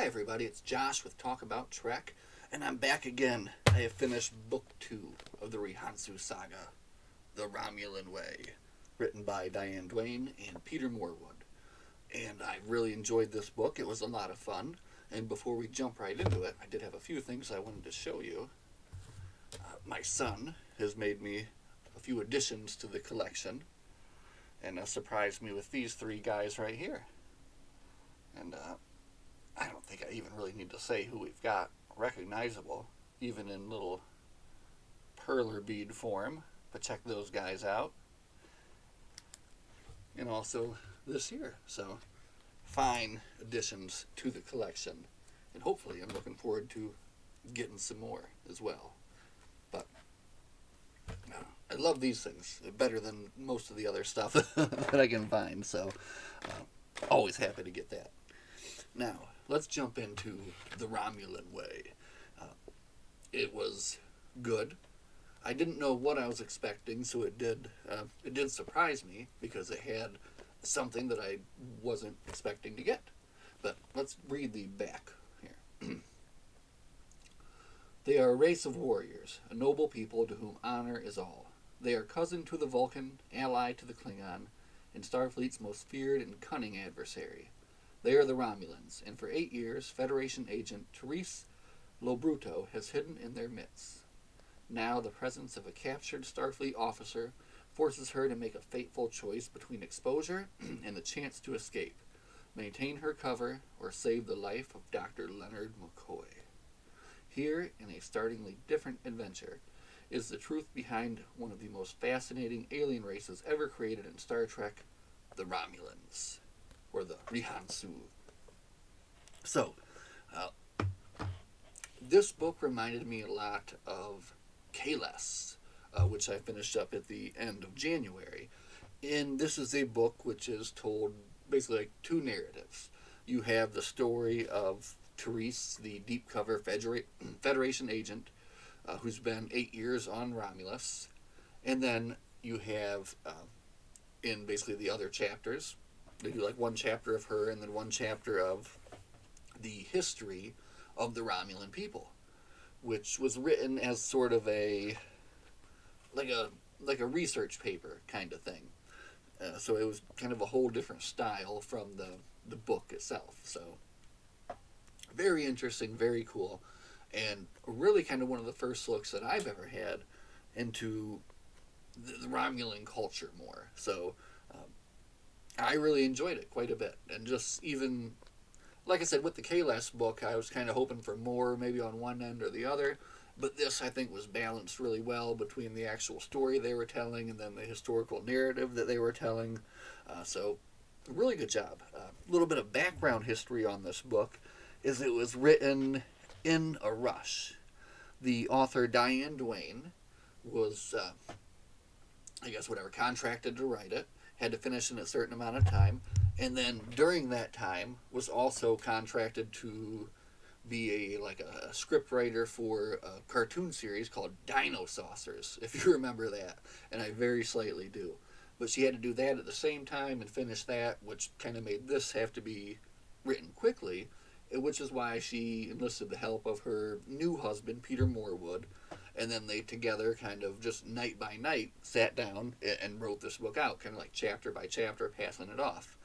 Hi everybody, it's Josh with Talk About Trek, and I'm back again. I have finished Book 2 of the Rihannsu Saga, The Romulan Way, written by Diane, Duane, and Peter Morwood. And I really enjoyed this book. It was a lot of fun. And before we jump right into it, I did have a few things I wanted to show you. My son has made me a few additions to the collection, and surprised me with these three guys right here. And I don't think I even really need to say who we've got. Recognizable, even in little perler bead form. But check those guys out. And also this here. So, fine additions to the collection. And hopefully I'm looking forward to getting some more as well. But I love these things. They're better than most of the other stuff that I can find. So, always happy to get that. Now, let's jump into the Romulan Way. It was good. I didn't know what I was expecting, so it did surprise me because it had something that I wasn't expecting to get. But let's read the back here. They are a race of warriors, a noble people to whom honor is all. They are cousin to the Vulcan, ally to the Klingon, and Starfleet's most feared and cunning adversary. They are the Romulans, and for 8 years, Federation agent Therese Lobruto has hidden in their midst. Now, the presence of a captured Starfleet officer forces her to make a fateful choice between exposure and the chance to escape, maintain her cover, or save the life of Dr. Leonard McCoy. Here, in a startlingly different adventure, is the truth behind one of the most fascinating alien races ever created in Star Trek, the Romulans, or the Rihannsu. So, this book reminded me a lot of TOS, which I finished up at the end of January. And this is a book which is told basically like two narratives. You have the story of Therese, the deep cover Federation agent, who's been 8 years on Romulus. And then you have, in basically the other chapters, they do like one chapter of her and then one chapter of the history of the Romulan people, which was written as sort of a research paper kind of thing. So it was kind of a whole different style from the book itself. So very interesting, very cool, and really kind of one of the first looks that I've ever had into the Romulan culture more. So I really enjoyed it quite a bit. And just even, like I said, with the TOS book, I was kind of hoping for more, maybe on one end or the other. But this, I think, was balanced really well between the actual story they were telling and then the historical narrative that they were telling. So, really good job. A little bit of background history on this book is it was written in a rush. The author, Diane Duane, was, contracted to write it, had to finish in a certain amount of time, and then during that time was also contracted to be a script writer for a cartoon series called Dino Saucers, if you remember that, and I very slightly do. But she had to do that at the same time and finish that, which kind of made this have to be written quickly, which is why she enlisted the help of her new husband, Peter Morwood, and then they together kind of just night by night sat down and wrote this book out, kind of like chapter by chapter, passing it off.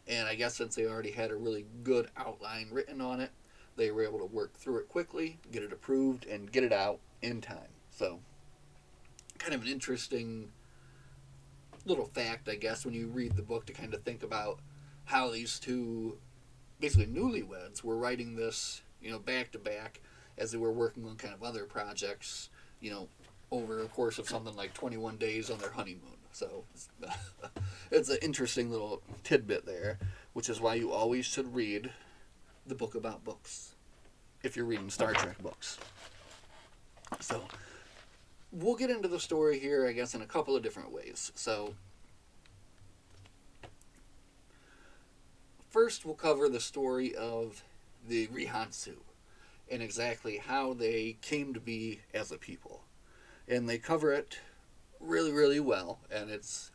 And I guess since they already had a really good outline written on it, they were able to work through it quickly, get it approved, and get it out in time. So, kind of an interesting little fact, I guess, when you read the book to kind of think about how these two, basically newlyweds, were writing this, back to back as they were working on kind of other projects, over the course of something like 21 days on their honeymoon. So, it's an interesting little tidbit there, which is why you always should read the book about books if you're reading Star Trek books. So, we'll get into the story here, I guess, in a couple of different ways. So, first we'll cover the story of the Rihannsu and exactly how they came to be as a people. And they cover it really, really well, and it's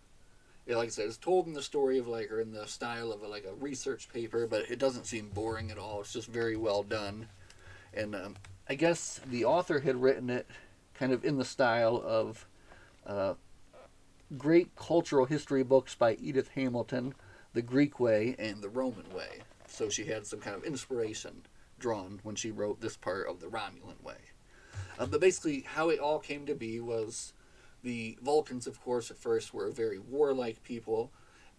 Yeah, like I said, it's told in the story of like, or in the style of like a research paper, but it doesn't seem boring at all. It's just very well done. And I guess the author had written it kind of in the style of uh, great cultural history books by Edith Hamilton, The Greek Way and The Roman Way. So she had some kind of inspiration drawn when she wrote this part of the Romulan way. But basically, how it all came to be was the Vulcans, of course, at first were a very warlike people,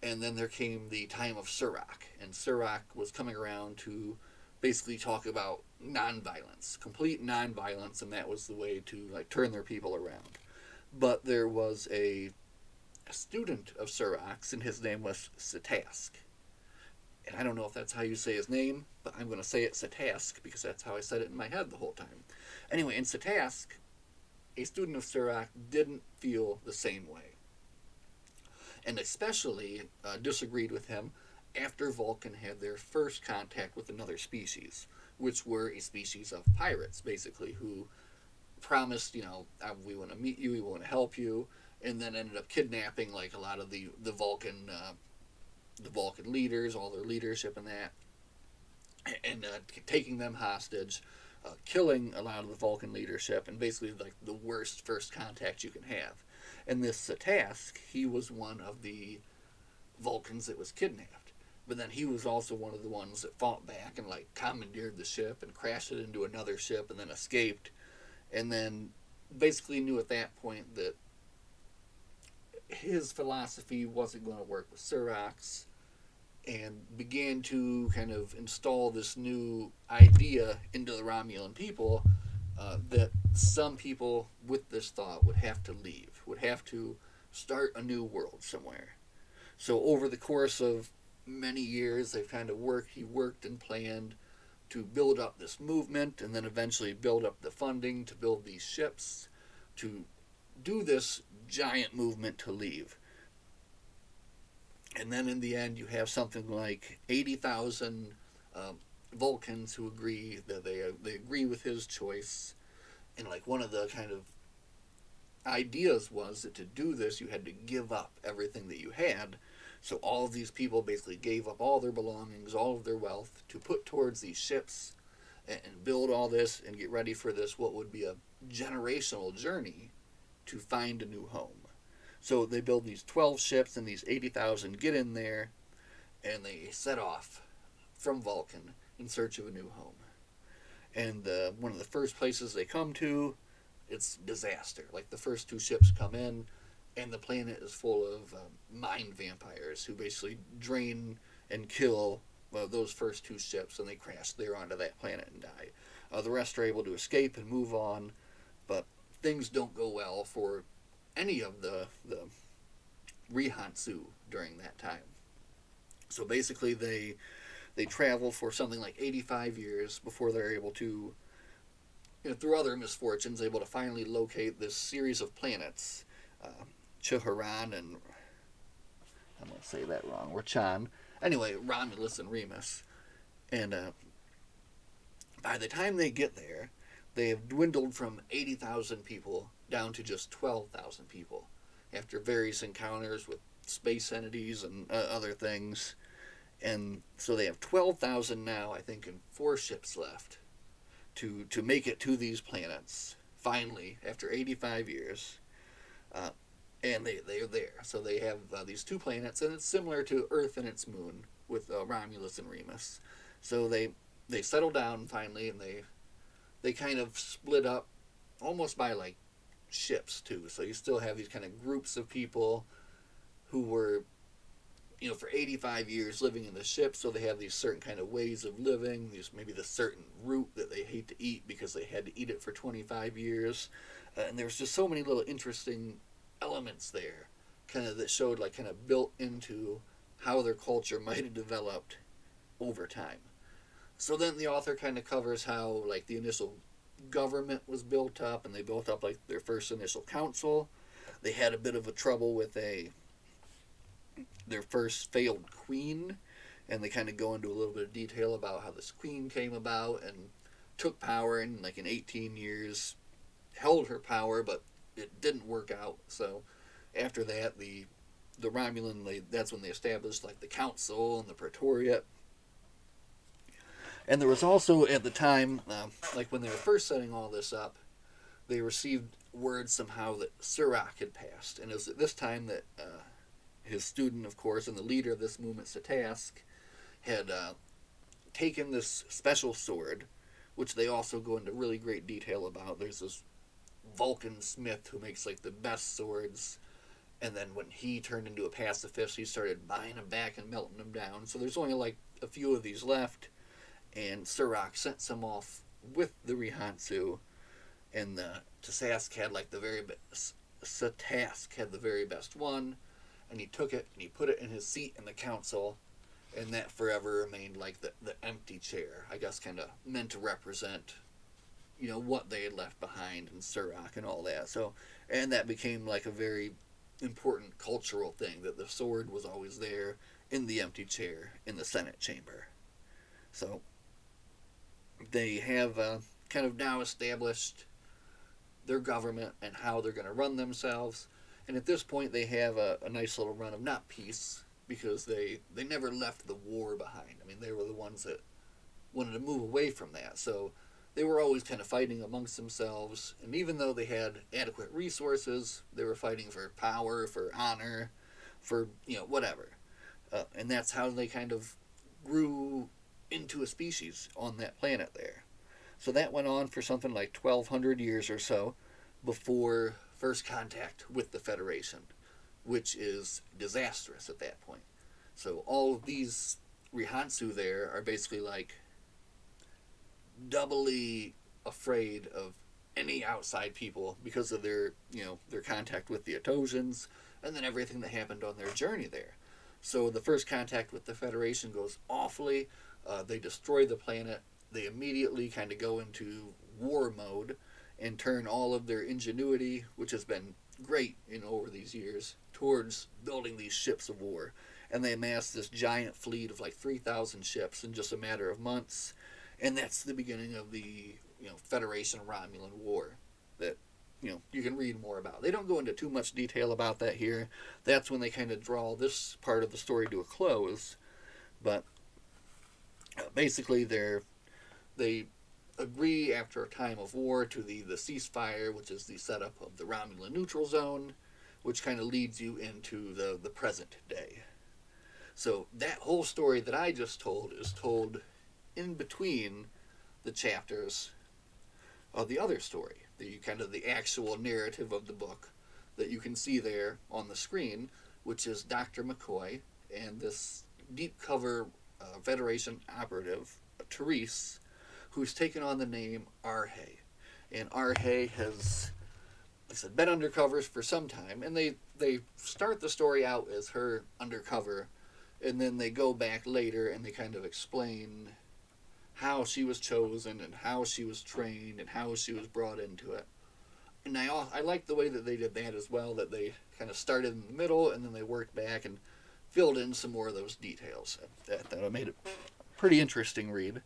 and then there came the time of Surak, and Surak was coming around to basically talk about nonviolence, complete nonviolence, and that was the way to like turn their people around. But there was a student of Surak's, and his name was Sitask. And I don't know if that's how you say his name, but I'm going to say it Sitask because that's how I said it in my head the whole time. Anyway, in Sitask, a student of Surak didn't feel the same way, and especially disagreed with him after Vulcan had their first contact with another species, which were a species of pirates, basically, who promised, we want to meet you, we want to help you, and then ended up kidnapping like a lot of the Vulcan leaders, all their leadership and that, and taking them hostage, killing a lot of the Vulcan leadership, and basically like the worst first contact you can have. And this task, he was one of the Vulcans that was kidnapped. But then he was also one of the ones that fought back and like commandeered the ship and crashed it into another ship and then escaped. And then basically knew at that point that his philosophy wasn't going to work with Surak's, and began to kind of install this new idea into the Romulan people, that some people with this thought would have to leave, would have to start a new world somewhere. So over the course of many years, they've kind of he worked and planned to build up this movement, and then eventually build up the funding to build these ships, to do this giant movement to leave. And then in the end, you have something like 80,000 Vulcans who agree that they agree with his choice. And like one of the kind of ideas was that to do this, you had to give up everything that you had. So all of these people basically gave up all their belongings, all of their wealth, to put towards these ships and build all this and get ready for this, what would be a generational journey to find a new home. So they build these 12 ships, and these 80,000 get in there, and they set off from Vulcan in search of a new home. And one of the first places they come to, it's disaster. Like the first two ships come in, and the planet is full of mind vampires who basically drain and kill those first two ships, and they crash there onto that planet and die. The rest are able to escape and move on, but things don't go well for any of the Rihannsu during that time. So basically, they travel for something like 85 years before they're able to, through other misfortunes, able to finally locate this series of planets, Chiharan and, I'm going to say that wrong, Rachan. Anyway, Romulus and Remus. And by the time they get there, they have dwindled from 80,000 people down to just 12,000 people after various encounters with space entities and other things. And so they have 12,000 now, I think, and 4 ships left to make it to these planets, finally, after 85 years. And they are there. So they have these 2 planets, and it's similar to Earth and its moon with Romulus and Remus. So they settle down finally, and they kind of split up almost by like ships too. So you still have these kind of groups of people who were, for 85 years living in the ship. So they have these certain kind of ways of living. These maybe the certain root that they hate to eat because they had to eat it for 25 years. And there's just so many little interesting elements there, kind of that showed like kind of built into how their culture might have developed over time. So then the author kind of covers how like the initial government was built up, and they built up like their first initial council. They had a bit of a trouble with their first failed queen, and they kind of go into a little bit of detail about how this queen came about and took power in like in 18 years, held her power, but it didn't work out. So after that, the the Romulan, that's when they established like the council and the Praetoriat. And there was also at the time, like when they were first setting all this up, they received word somehow that Sirach had passed, and it was at this time that his student, of course, and the leader of this movement, Satask, had taken this special sword, which they also go into really great detail about. There's this Vulcan smith who makes like the best swords, and then when he turned into a pacifist, he started buying them back and melting them down. So there's only like a few of these left, and Sirach sent some off with the Rihannsu, and the Satask had like the very best. Satask had the very best one, and he took it and he put it in his seat in the council, and that forever remained like the empty chair. I guess kind of meant to represent, what they had left behind in Sirach and all that. So, and that became like a very important cultural thing, that the sword was always there in the empty chair in the Senate chamber. So they have kind of now established their government and how they're going to run themselves. And at this point, they have a nice little run of not peace, because they never left the war behind. I mean, they were the ones that wanted to move away from that. So they were always kind of fighting amongst themselves. And even though they had adequate resources, they were fighting for power, for honor, for, whatever. And that's how they kind of grew into a species on that planet there. So that went on for something like 1,200 years or so before first contact with the Federation, which is disastrous at that point. So all of these Rihannsu there are basically like doubly afraid of any outside people because of their contact with the Atosians, and then everything that happened on their journey there. So the first contact with the Federation goes awfully. They destroy the planet. They immediately kind of go into war mode and turn all of their ingenuity, which has been great over these years, towards building these ships of war. And they amass this giant fleet of like 3,000 ships in just a matter of months. And that's the beginning of the Federation Romulan War that you can read more about. They don't go into too much detail about that here. That's when they kind of draw this part of the story to a close. But basically they agree after a time of war to the ceasefire, which is the setup of the Romulan neutral zone, which kind of leads you into the present day. So that whole story that I just told is told in between the chapters of the other story, the actual narrative of the book that you can see there on the screen, which is Dr. McCoy and this deep cover Federation operative, Therese, who's taken on the name Arhe. And Arhe has, like I said, been undercovers for some time, and they start the story out as her undercover, and then they go back later and they kind of explain how she was chosen and how she was trained and how she was brought into it. And I like the way that they did that as well, that they kind of started in the middle and then they worked back and filled in some more of those details. That made it a pretty interesting read.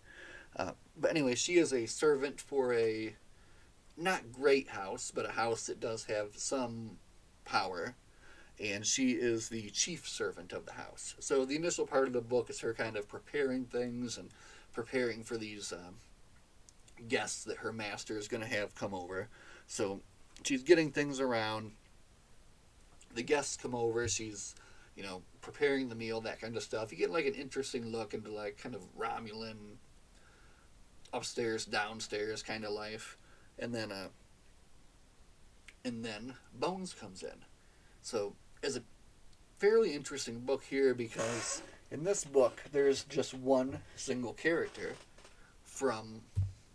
But anyway, she is a servant for a not great house, but a house that does have some power. And she is the chief servant of the house. So the initial part of the book is her kind of preparing things and preparing for these guests that her master is going to have come over. So she's getting things around. The guests come over. She's, preparing the meal, that kind of stuff. You get like an interesting look into like kind of Romulan upstairs, downstairs kind of life. And then Bones comes in. So it's a fairly interesting book here because in this book there's just one single character from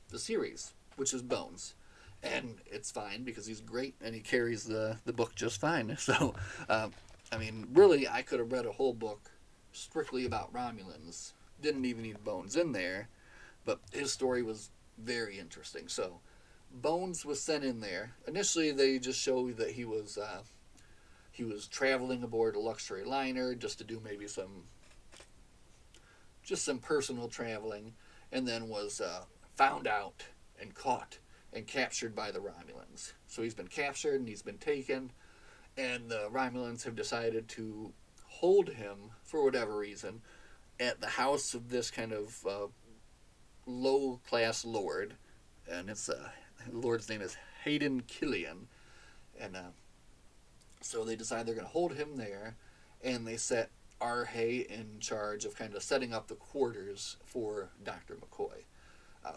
the series, which is Bones. And it's fine because he's great and he carries the book just fine. So, really, I could have read a whole book strictly about Romulans. Didn't even need Bones in there, but his story was very interesting. So, Bones was sent in there. Initially, they just show that he was traveling aboard a luxury liner just to do maybe some personal traveling, and then was found out and caught and captured by the Romulans. So he's been captured and he's been taken, and the Romulans have decided to hold him for whatever reason at the house of this kind of low class lord, and it's the lord's name is Hayden Killian, and so they decide they're going to hold him there, and they set Arhay in charge of kind of setting up the quarters for Dr. McCoy.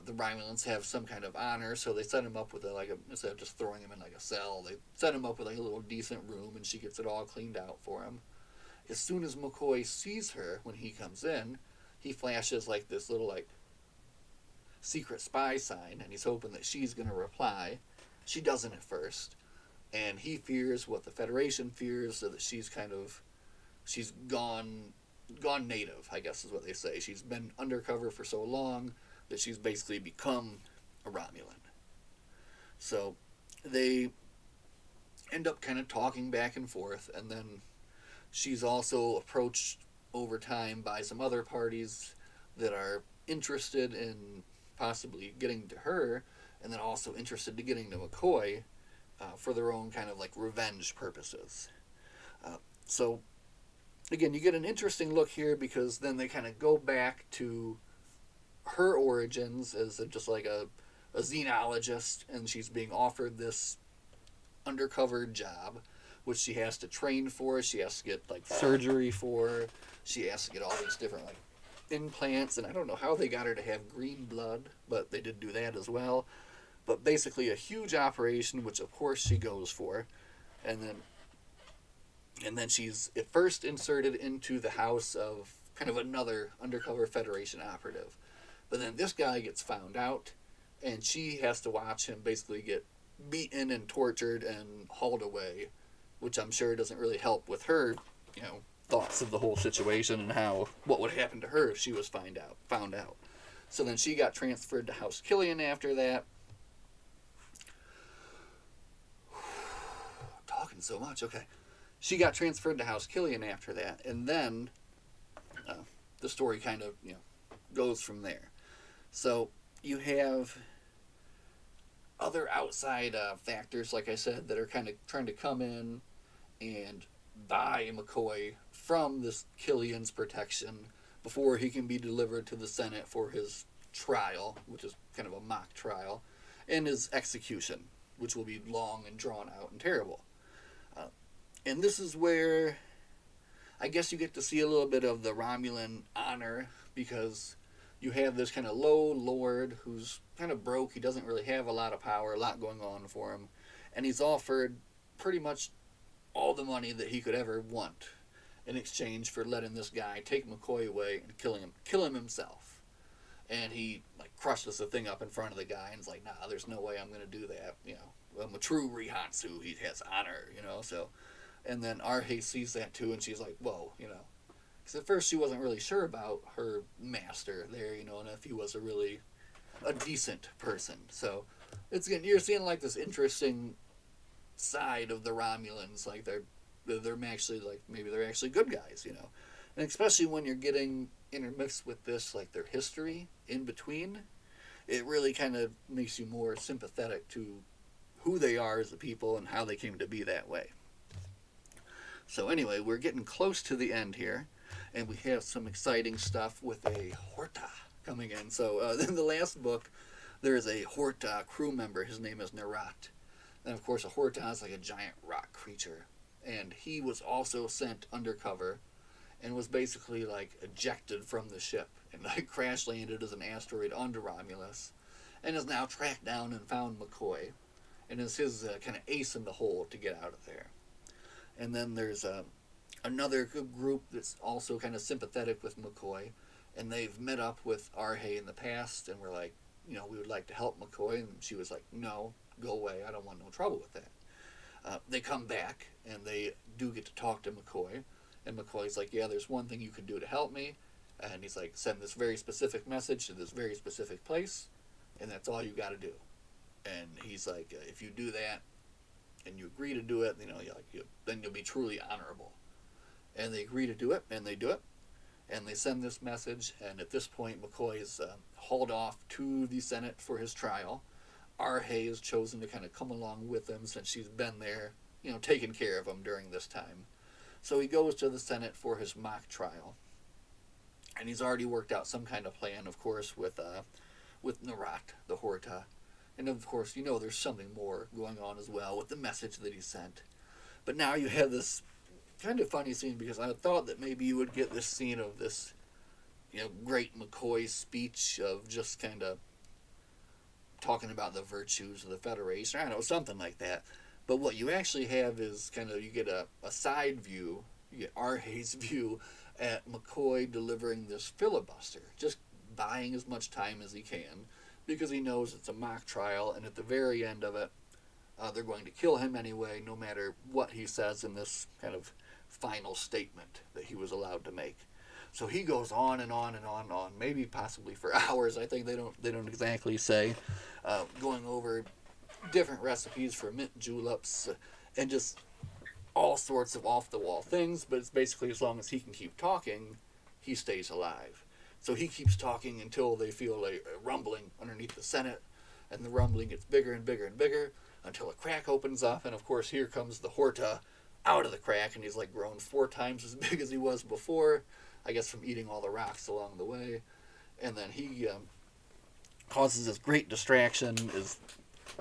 The Romulans have some kind of honor, so they set him up with instead of just throwing him in like a cell, they set him up with like a little decent room, and she gets it all cleaned out for him. As soon as McCoy sees her when he comes in, he flashes like this little like secret spy sign, and he's hoping that she's going to reply. She doesn't at first, and he fears what the Federation fears, so that she's gone native, I guess is what they say. She's been undercover for so long that she's basically become a Romulan. So they end up kind of talking back and forth, and then she's also approached over time by some other parties that are interested in possibly getting to her, and then also interested in getting to McCoy for their own kind of like revenge purposes. So again, you get an interesting look here, because then they kind of go back to her origins as just like a xenologist, and she's being offered this undercover job, which she has to train for. She has to get like surgery for. She has to get all these different like implants, and I don't know how they got her to have green blood, but they did do that as well. But basically a huge operation, which of course she goes for, and then she's at first inserted into the house of kind of another undercover Federation operative. But then this guy gets found out, and she has to watch him basically get beaten and tortured and hauled away, which I'm sure doesn't really help with her, thoughts of the whole situation and what would happen to her if she was found out. So then she got transferred to House Killian after that. Talking so much, okay. She got transferred to House Killian after that, and then the story kind of goes from there. So you have other outside factors, like I said, that are kind of trying to come in and buy McCoy from this Killian's protection before he can be delivered to the Senate for his trial, which is kind of a mock trial, and his execution, which will be long and drawn out and terrible. And this is where I guess you get to see a little bit of the Romulan honor, because you have this kind of low lord who's kind of broke. He doesn't really have a lot of power, a lot going on for him, and he's offered pretty much all the money that he could ever want in exchange for letting this guy take McCoy away and kill him himself. And he like crushes the thing up in front of the guy and is like, nah, there's no way I'm going to do that. I'm a true Rihannsu. He has honor, so. And then Arhay sees that too, and she's like, whoa, because at first she wasn't really sure about her master there, and if he was a decent person. So you're seeing like this interesting side of the Romulans, like they're actually like maybe they're actually good guys, and especially when you're getting intermixed with this like their history in between, it really kind of makes you more sympathetic to who they are as a people and how they came to be that way. So anyway, we're getting close to the end here, and we have some exciting stuff with a Horta coming in. So in the last book, there is a Horta crew member. His name is Narat. And of course, a Horta is like a giant rock creature. And he was also sent undercover and was basically like ejected from the ship and like crash landed as an asteroid onto Romulus, and has now tracked down and found McCoy, and is his kind of ace in the hole to get out of there. And then there's another group that's also kind of sympathetic with McCoy, and they've met up with Arhay in the past, and we're like, we would like to help McCoy, and she was like, no, go away, I don't want no trouble with that. They come back, and they do get to talk to McCoy, and McCoy's like, yeah, there's one thing you can do to help me, and he's like, send this very specific message to this very specific place, and that's all you got to do. And he's like, if you do that, and you agree to do it, then you'll be truly honorable. And they agree to do it, and they do it, and they send this message, and at this point, McCoy is hauled off to the Senate for his trial. Arhay is chosen to kind of come along with them, since she's been there taken care of him during this time. So he goes to the Senate for his mock trial, and he's already worked out some kind of plan, of course, with Narat, the Horta, and of course, there's something more going on as well with the message that he sent. But now you have this kind of funny scene, because I thought that maybe you would get this scene of this, great McCoy speech of just kind of talking about the virtues of the Federation, I don't know, something like that. But what you actually have is you get a side view, you get Arhe's view at McCoy delivering this filibuster, just buying as much time as he can, because he knows it's a mock trial, and at the very end of it, they're going to kill him anyway, no matter what he says in this kind of final statement that he was allowed to make. So he goes on and on and on and on, maybe possibly for hours. I think they don't exactly say, going over different recipes for mint juleps and just all sorts of off the wall things. But it's basically, as long as he can keep talking, he stays alive. So he keeps talking until they feel a rumbling underneath the Senate, and the rumbling gets bigger and bigger and bigger until a crack opens up, and of course here comes the Horta out of the crack, and he's like grown 4 times as big as he was before, I guess from eating all the rocks along the way. And then he causes this great distraction, is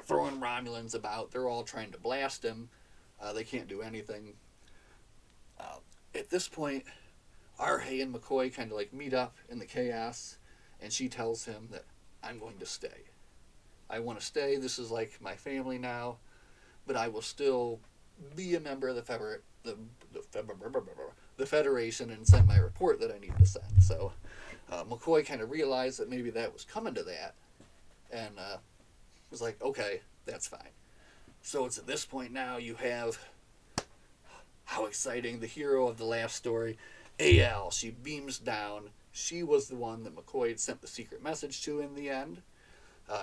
throwing Romulans about. They're all trying to blast him. They can't do anything. At this point, Arhe and McCoy kind of meet up in the chaos, and she tells him that, I'm going to stay. I want to stay. This is like my family now, but I will still be a member of the Federation and send my report that I need to send. So McCoy kind of realized that maybe that was coming to that, and was like, okay, that's fine. So it's at this point now you have, how exciting, the hero of the last story, Al. She beams down. She was the one that McCoy had sent the secret message to in the end.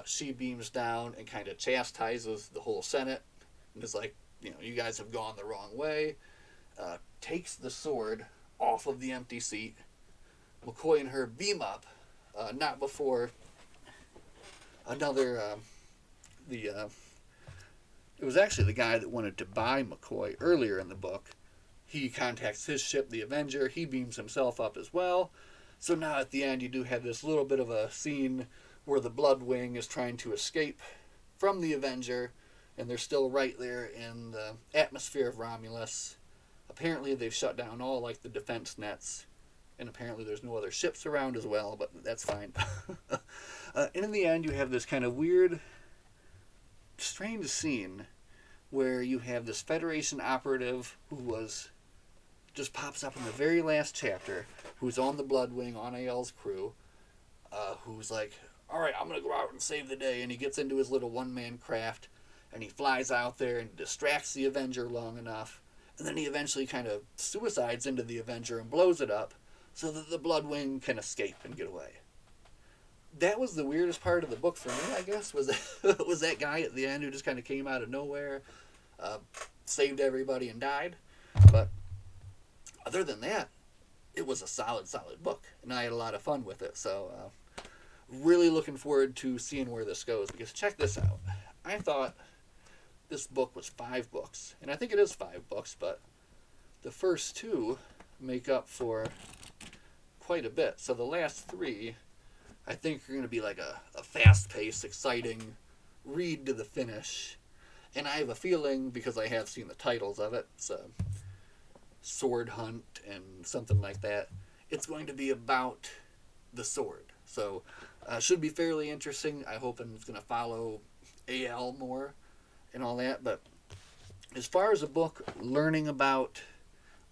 She beams down and kind of chastises the whole Senate, and is like, you guys have gone the wrong way. Takes the sword off of the empty seat. McCoy and her beam up, not before another, it was actually the guy that wanted to buy McCoy earlier in the book. He contacts his ship, the Avenger. He beams himself up as well. So now at the end you do have this little bit of a scene where the Bloodwing is trying to escape from the Avenger, and they're still right there in the atmosphere of Romulus. Apparently they've shut down all the defense nets, and apparently there's no other ships around as well, but that's fine. And in the end you have this kind of weird, strange scene where you have this Federation operative who just pops up in the very last chapter, who's on the Bloodwing, on Al's crew, who's like, alright, I'm going to go out and save the day, and he gets into his little one-man craft, and he flies out there and distracts the Avenger long enough, and then he eventually kind of suicides into the Avenger and blows it up, so that the Bloodwing can escape and get away. That was the weirdest part of the book for me, I guess, was that guy at the end who just kind of came out of nowhere, saved everybody and died. But other than that, it was a solid book, and I had a lot of fun with it. So really looking forward to seeing where this goes, because check this out. I thought this book was 5 books, and I think it is 5 books, but the first 2 make up for quite a bit. So the last 3, I think, are going to be like a fast-paced, exciting read to the finish. And I have a feeling, because I have seen the titles of it, it's Sword Hunt and something like that, it's going to be about the sword. So should be fairly interesting. I hope it's going to follow Al more and all that. But as far as a book learning about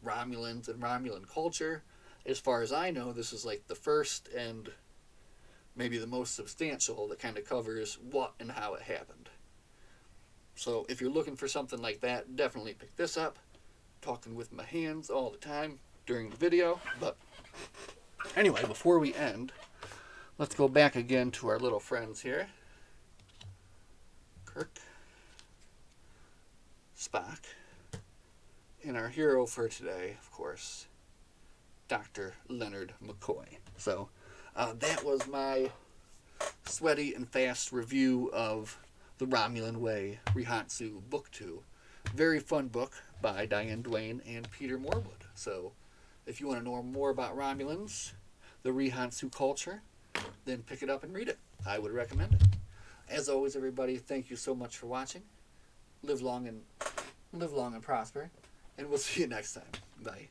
Romulans and Romulan culture, as far as I know, this is the first and maybe the most substantial that kind of covers what and how it happened. So if you're looking for something like that, definitely pick this up. Talking with my hands all the time during the video. But anyway, before we end, let's go back again to our little friends here. Kirk, Spock, and our hero for today, of course, Dr. Leonard McCoy. So that was my sweaty and fast review of The Romulan Way, Rihannsu, Book 2. very fun book by Diane, Duane, and Peter Morwood. So if you want to know more about Romulans, the Rihannsu culture, then pick it up and read it. I would recommend it. As always, everybody, thank you so much for watching. Live long and prosper, and we'll see you next time. Bye.